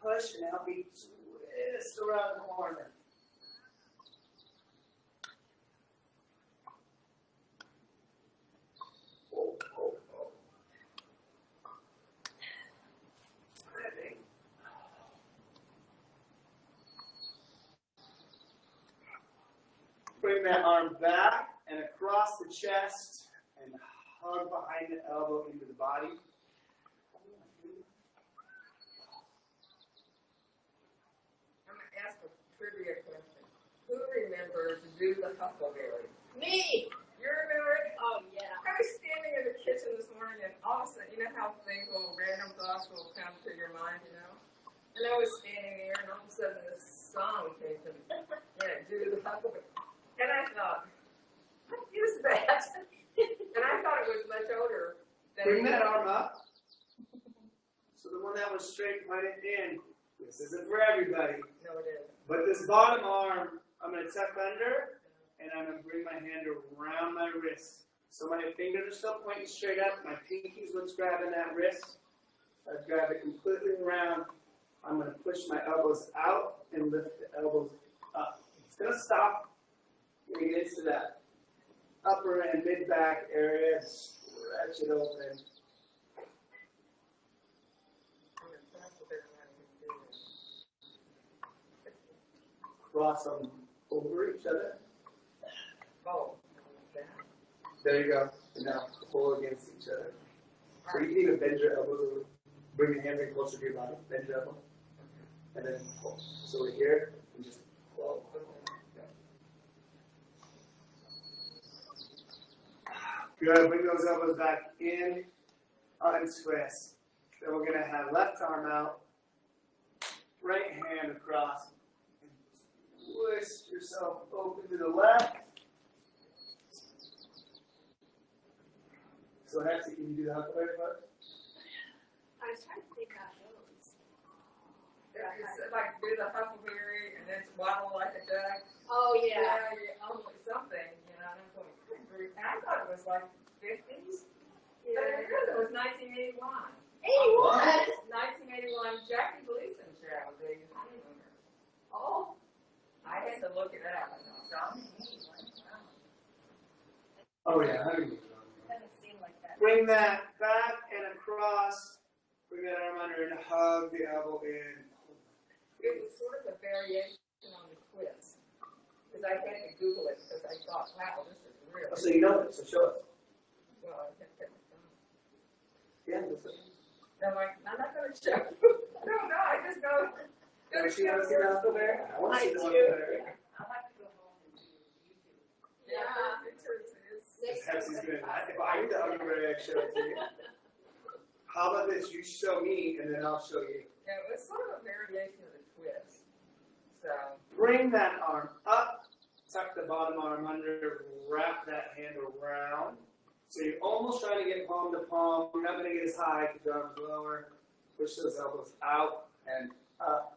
Speaker 1: push and help me twist around the corner. Oh, oh, oh. Ripping. Bring that arm back and across the chest and hug behind the elbow into the body.
Speaker 6: I'm going to ask a trivia question. Who remembers to do the huckleberry?
Speaker 2: Me.
Speaker 6: You remember it?
Speaker 2: Oh yeah.
Speaker 6: I was standing in the kitchen this morning and all of a sudden, you know how things will, random thoughts will come to your mind, you know? And I was standing there and all of a sudden this song came to me. Yeah, do the huckleberry. And I thought, what is that? And I thought it was much older than
Speaker 1: Bring that arm up. So the one that was straight, point it in. This isn't for everybody.
Speaker 6: No, it isn't.
Speaker 1: But this bottom arm, I'm going to tuck under, and I'm going to bring my hand around my wrist. So my fingers are still pointing straight up. My pinky's what's grabbing that wrist. I've grabbed it completely around. I'm going to push my elbows out and lift the elbows up. It's going to stop. You're going to get into that upper and mid-back area. Stretch it open. Cross them over each other.
Speaker 6: Oh,
Speaker 1: There you go. And now pull against each other. So you can even bend your elbows over. Bring your hands in closer to your body. Bend your elbow. And then pull. So we're here and just pull. Good. Bring those elbows back in. Untwist. Then we're going to have left arm out. Right hand across. And twist yourself open to the left. So Hexie, can you do the huckleberry first?
Speaker 2: I was trying to think how it goes.
Speaker 6: it's like do the huckleberry and then waddle like a duck.
Speaker 4: Oh, yeah.
Speaker 6: Only something, you know, and I'm going, good grief. And I thought it was like 50s. But it was 1981.
Speaker 4: 81?
Speaker 6: 1981 Jackie Gleason show, the honeymooners. Oh, I had to look it up.
Speaker 1: Oh yeah, honeymoon.
Speaker 7: Doesn't seem like that.
Speaker 1: Bring that back and across. Bring that arm under and hug the elbow in.
Speaker 6: It was sort of a variation on the quiz. Because I had to Google it because I thought, wow, this is real.
Speaker 1: Oh, so you know it, so show us.
Speaker 6: Well, I had to get my phone.
Speaker 1: Yeah, that's it.
Speaker 6: I'm like, I'm not going to show you. No, I just know.
Speaker 1: Don't you want to see the Uncle Bear? I want to see the
Speaker 4: I
Speaker 1: Uncle
Speaker 4: do.
Speaker 1: Bear.
Speaker 7: I'll have to go home and do YouTube.
Speaker 6: Yeah, pictures is.
Speaker 1: Pepsi's gonna, if I need the Uncle Bear, I show it to you. How about this? You show me and then I'll show you.
Speaker 6: Yeah, it was sort of a variation of the quiz. So,
Speaker 1: Bring that arm up, tuck the bottom arm under, wrap that hand around. So you're almost trying to get palm to palm. You're not going to get as high because your arm's lower. Push those elbows out and up.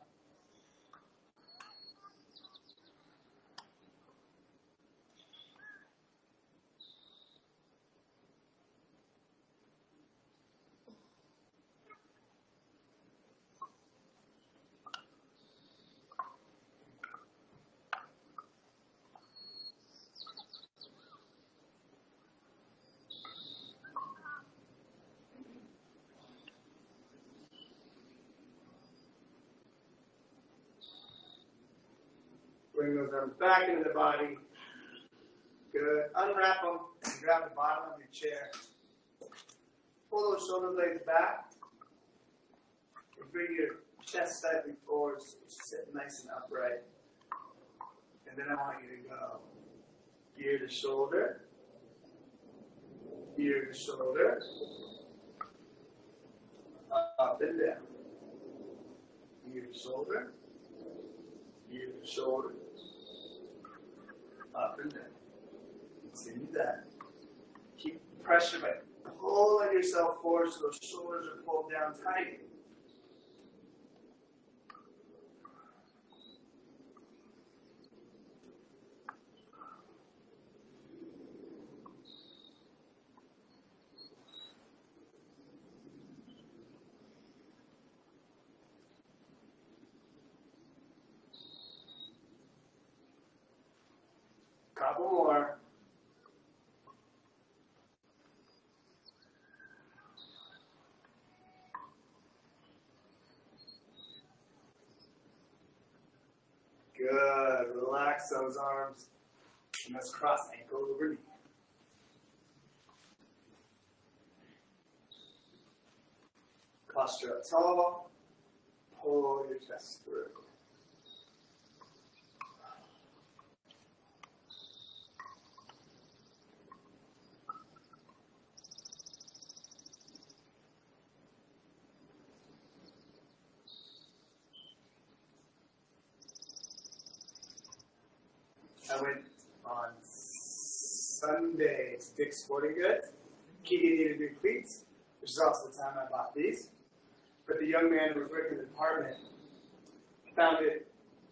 Speaker 1: Bring those arms back into the body. Good. Unwrap them and grab the bottom of your chair. Pull those shoulder blades back. And bring your chest slightly forward so you sit nice and upright. And then I want you to go ear to shoulder, ear to shoulder, up and down. Ear to shoulder, ear to shoulder, up and down. Continue that. Keep pressure by pulling yourself forward so those shoulders are pulled down tight. Couple more. Good. Relax those arms. And let's cross ankle over knee. Posture up tall. Pull your chest through. I went on Sunday to Dick's Sporting Goods. Keegan needed new cleats, which is also the time I bought these. But the young man who was working in the department found it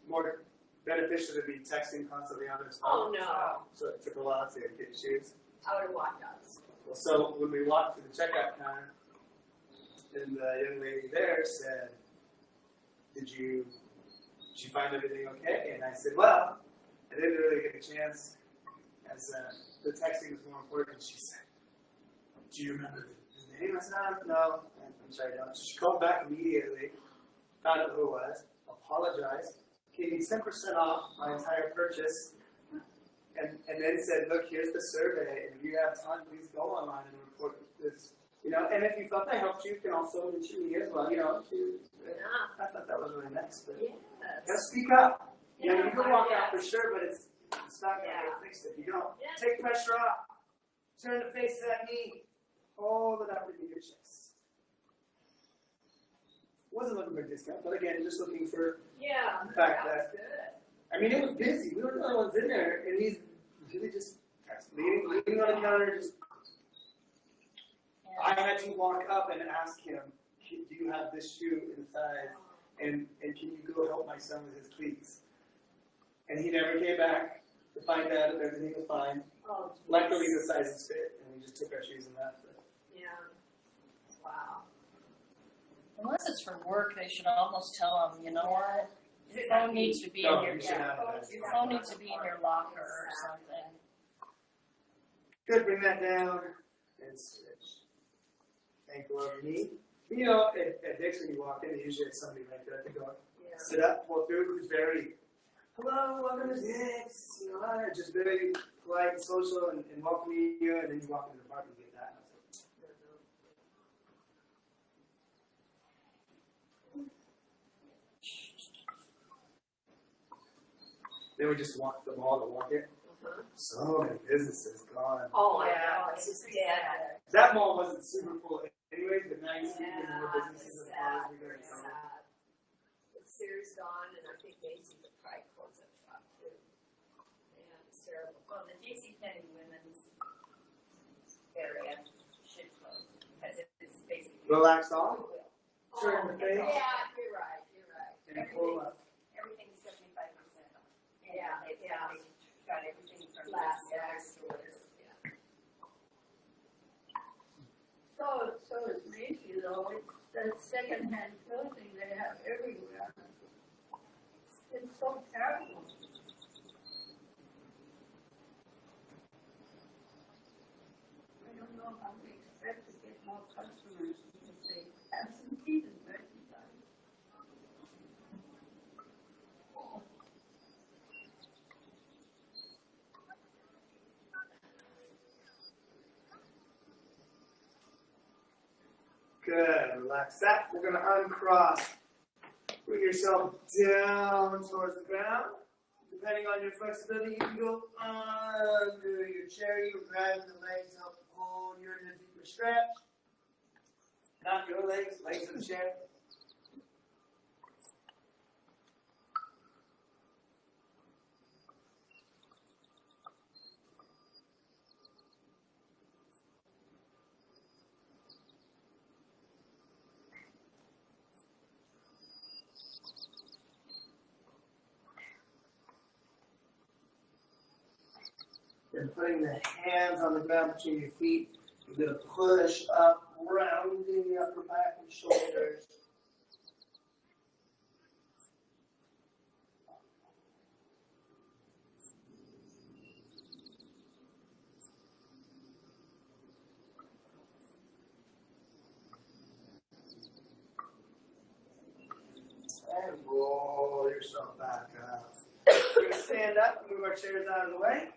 Speaker 1: more beneficial to be texting constantly on his phone.
Speaker 4: Oh, no.
Speaker 1: So it took a while to get shoes.
Speaker 4: I would have walked out.
Speaker 1: Well, so when we walked to the checkout counter, and the young lady there said, did you find everything okay? And I said, well, I didn't really get a chance, as the texting was more important. She said, do you remember the name? I said, no, I'm sorry, no. So she called back immediately, found out who it was, apologized, gave me 10% off my entire purchase, and then said, look, here's the survey, and if you have time, please go online and report this. You know, and if you felt I helped you, you can also mention me as well. You know, I thought that was really nice. But just speak up. You know, you can walk out for sure, but it's not going to get fixed if you don't. Take pressure off. Turn the face of that knee. Hold it up into your chest. Wasn't looking for a discount, but again, just looking for the fact that. I mean, it was busy. We were the only ones in there, and he's really just leaning on the counter. Just, I had to walk up and ask him, do you have this shoe in size? And can you go help my son with his cleats? And he never came back to find out if everything was fine.
Speaker 2: Oh, geez.
Speaker 1: Luckily, the sizes fit, and we just took our shoes and left.
Speaker 2: Yeah. Wow.
Speaker 8: Unless it's for work, they should almost tell them, you know what? Your phone needs to be in
Speaker 1: No,
Speaker 8: your
Speaker 1: you should have that.
Speaker 8: your phone needs to be in your locker or something.
Speaker 1: Good, bring that down and switch. Ankle over knee. You know, at Dick's when you walk in, they usually have somebody right there at the door.
Speaker 2: Yeah.
Speaker 1: Sit up, pull through, who's very, hello, welcome to Dick's. You know, just very polite and social and welcoming you, and then you walk into the park and get that. They would just walk the mall to walk it. So many businesses gone.
Speaker 2: Oh, I
Speaker 8: Yeah,
Speaker 2: know, it's just dead.
Speaker 1: That mall wasn't super full anyways, but now you see there's more
Speaker 2: Yeah,
Speaker 1: businesses
Speaker 2: it's
Speaker 1: and cars
Speaker 2: sad,
Speaker 1: bigger
Speaker 2: very
Speaker 1: and so on.
Speaker 2: sad. It's Sears gone, and I think Macy's will probably close up shop too. Man, it's terrible.
Speaker 7: Well, the JCPenney women's area should close because it's basically.
Speaker 1: Relax off, turn the
Speaker 2: Oh,
Speaker 1: face,
Speaker 2: yeah, you're right, you're right.
Speaker 1: and pull up.
Speaker 7: Everything's 75% off.
Speaker 2: Yeah,
Speaker 7: They've
Speaker 2: yeah.
Speaker 7: got everything from
Speaker 2: Last
Speaker 7: last
Speaker 2: stores, yeah.
Speaker 9: So it's Macy's though, it's that secondhand clothing they have everywhere. It's so terrible. I don't know how we expect to get more customers because they absenteeism merchandise.
Speaker 1: Good, relax that. We're gonna uncross. Bring yourself down towards the ground. Depending on your flexibility, you can go under your chair. You can grab the legs up, hold your deeper stretch. Not your legs, legs of the chair. Then putting the hands on the ground between your feet, you're going to push up, rounding the upper back and shoulders. And roll yourself back up. We're going to stand up and move our chairs out of the way.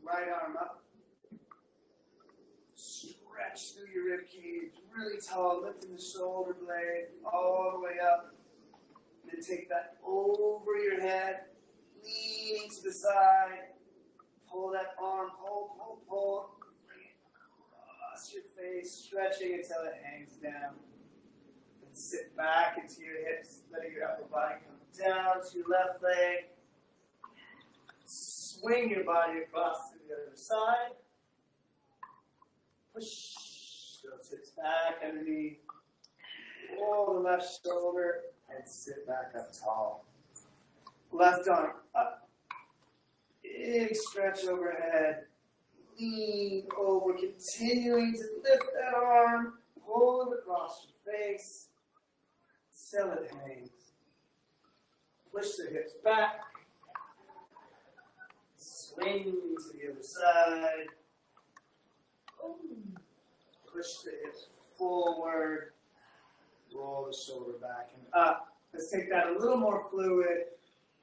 Speaker 1: Right arm up. Stretch through your rib cage, really tall, lifting the shoulder blade all the way up. Then take that over your head, leaning to the side. Pull that arm, pull. Bring it across your face, stretching until it hangs down. Then sit back into your hips, letting your upper body come down to your left leg. Swing your body across to the other side. Push those hips back underneath. Roll the left shoulder and sit back up tall. Left arm up. Big stretch overhead. Lean over, continuing to lift that arm. Pull it across your face. Till it hangs. Push the hips back. Swing to the other side. Push the hips forward. Roll the shoulder back and up. Let's take that a little more fluid.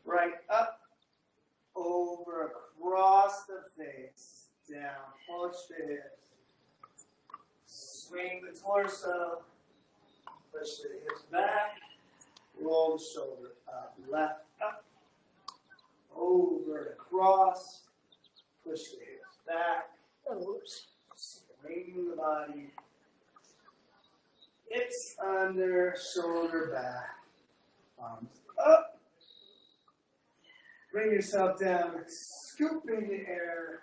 Speaker 1: Right up, over, across the face. Down. Push the hips. Swing the torso. Push the hips back. Roll the shoulder up. Left up. Over and across. Push the hips back.
Speaker 4: Oops.
Speaker 1: Swing the body. Hips under, shoulder back. Arms up. Bring yourself down. Scoop in the air.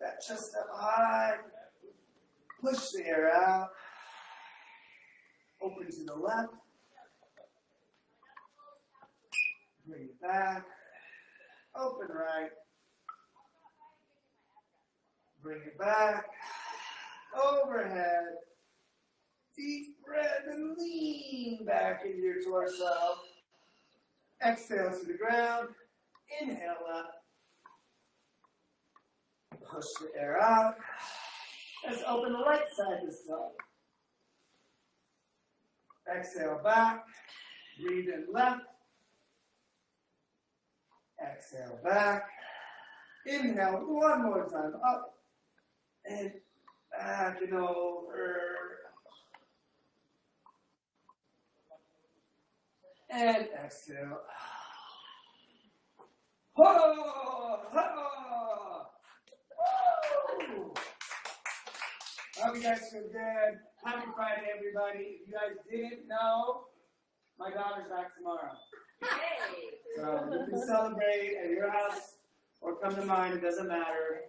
Speaker 1: that chest up high. Push the air out. Open to the left. Bring it back. Open right. Bring it back. Overhead. Deep breath and lean back into your torso. Exhale to the ground. Inhale up. Push the air out. Let's open the right side this time. Exhale back. Breathe in left. Exhale back. Inhale one more time. Up and back and over. And exhale. Oh, oh. Woo! Hope you guys feel good. Happy Friday, everybody. If you guys didn't know, my daughter's back tomorrow.
Speaker 7: Hey.
Speaker 1: So you can celebrate at your house or come to mine, it doesn't matter.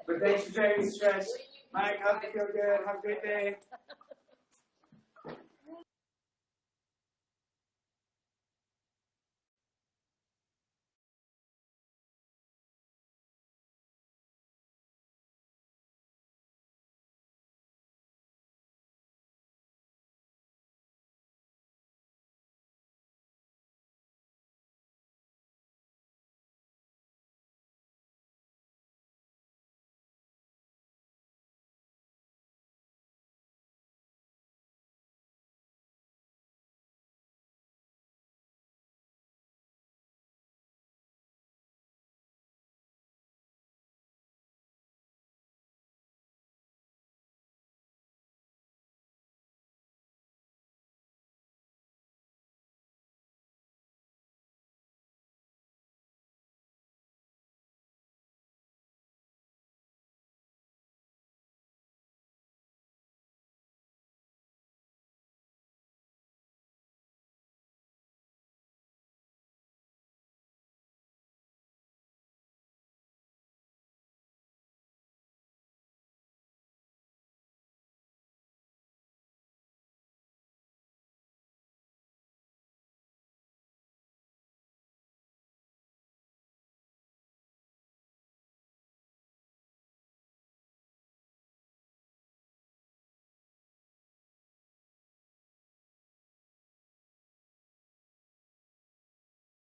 Speaker 1: But thanks for joining me, Stretch. Mike, hope you feel good. Have a great day.